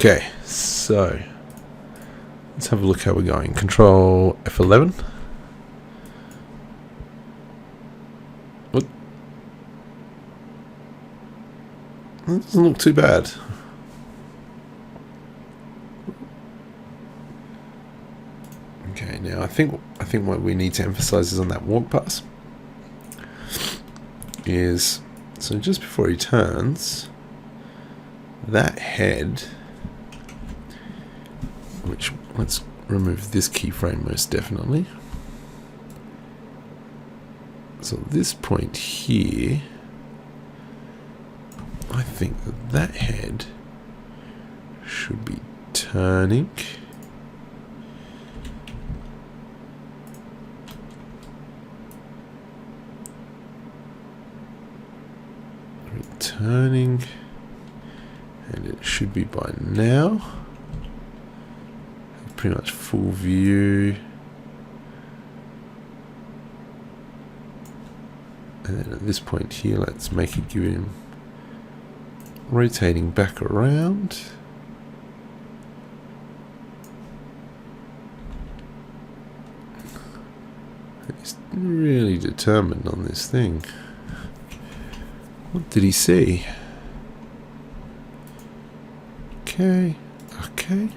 Okay, so let's have a look how we're going. Control F11. What? That doesn't look too bad. Okay, now I think what we need to emphasize is on that walk pass. Is so just before he turns, that head, which let's remove this keyframe most definitely. So at this point here, I think that head should be turning. Returning, and it should be by now. Pretty much full view. And then at this point here, let's make it give him rotating back around. He's really determined on this thing. What did he see? Okay, okay.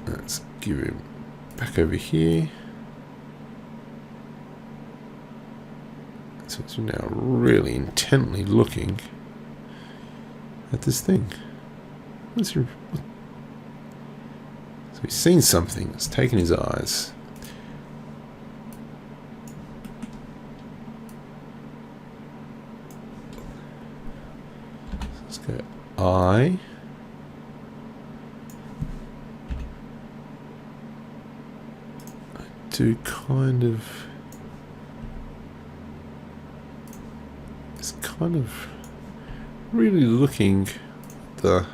Let's give him back over here. So it's now really intently looking at this thing. So he's seen something. It's taken his eyes. Let's go eye. To kind of, it's kind of really looking at the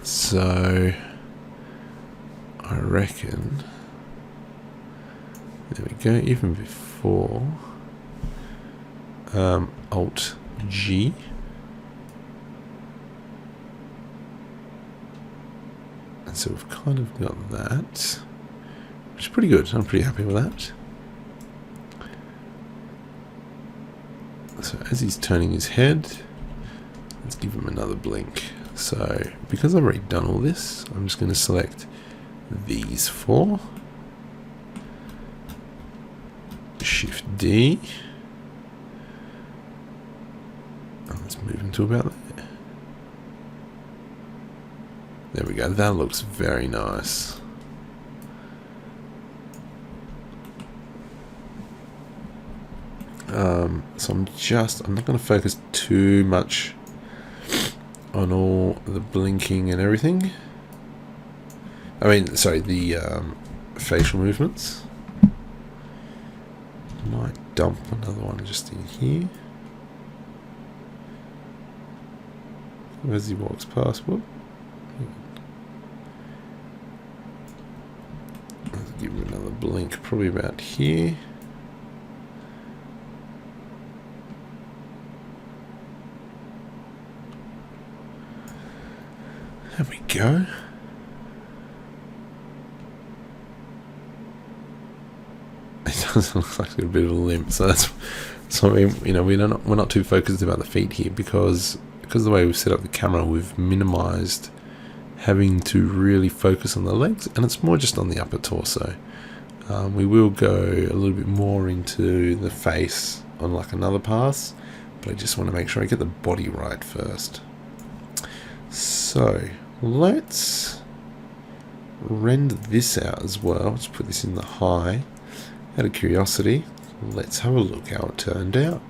so I reckon. There we go, even before Alt G. And so we've kind of got that, which is pretty good. I'm pretty happy with that. So as he's turning his head, let's give him another blink. So because I've already done all this, I'm just going to select these four. Shift D. Oh, let's move him to about there. There we go. That looks very nice. So I'm not going to focus too much on all the blinking and everything. I mean, sorry, the facial movements. Might dump another one just in here. As he walks past, whoop. Let's give him another blink, probably about here. There we go. It does look like a bit of a limp, so that's something, you know, we're not too focused about the feet here because of the way we've set up the camera, we've minimized having to really focus on the legs, and it's more just on the upper torso. We will go a little bit more into the face on like another pass, but I just want to make sure I get the body right first. So let's render this out as well. Let's put this in the high. Out of curiosity, let's have a look how it turned out.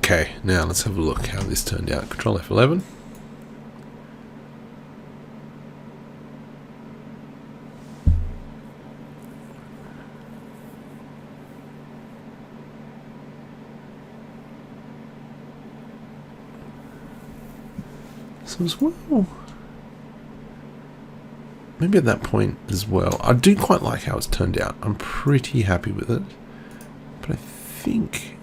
Okay, now let's have a look how this turned out. Control F11. So as well, maybe at that point as well, I do quite like how it's turned out. I'm pretty happy with it, but I think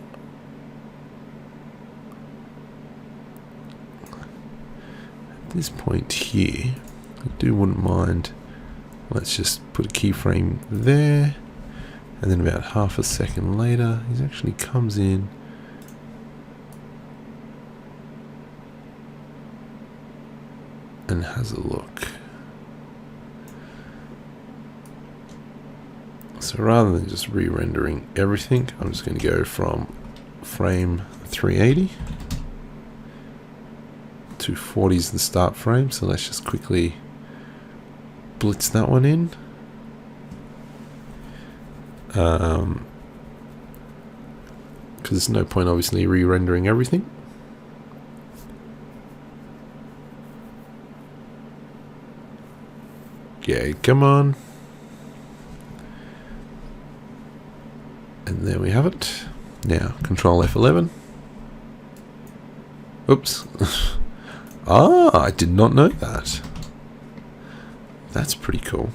at this point here, I wouldn't mind. Let's just put a keyframe there, and then about half a second later, he actually comes in. And has a look. So rather than just re-rendering everything, I'm just going to go from frame 380 to 40 is the start frame. So let's just quickly blitz that one in. Because there's no point obviously re-rendering everything. Yeah, come on. And there we have it. Now, Control F11. Oops. I did not know that. That's pretty cool.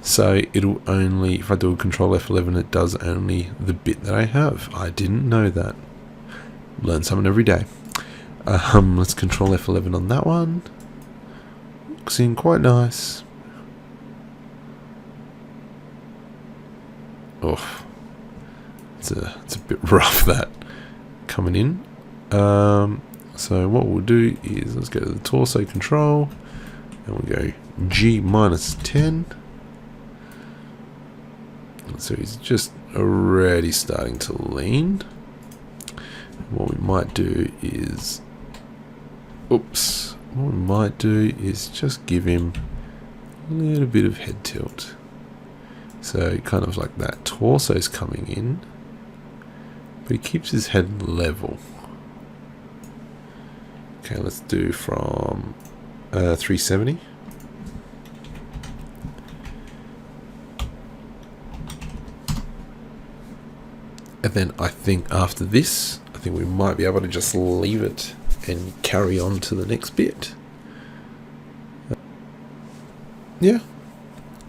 So it'll only, if I do a Control F11, it does only the bit that I have. I didn't know that. Learn something every day. Let's Control F11 on that one. Looks in quite nice. Oh, it's a bit rough that coming in. So what we'll do is let's go to the torso control and we'll go G -10. So he's just already starting to lean. What we might do is, just give him a little bit of head tilt. So kind of like that torso's coming in, but he keeps his head level. Okay, let's do from 370. And then I think after this, I think we might be able to just leave it and carry on to the next bit. Yeah.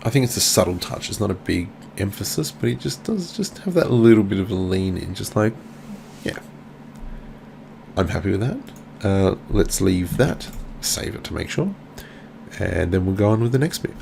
I think it's a subtle touch. It's not a big emphasis, but it just does just have that little bit of a lean in. Just like, yeah. I'm happy with that. Let's leave that. Save it to make sure. And then we'll go on with the next bit.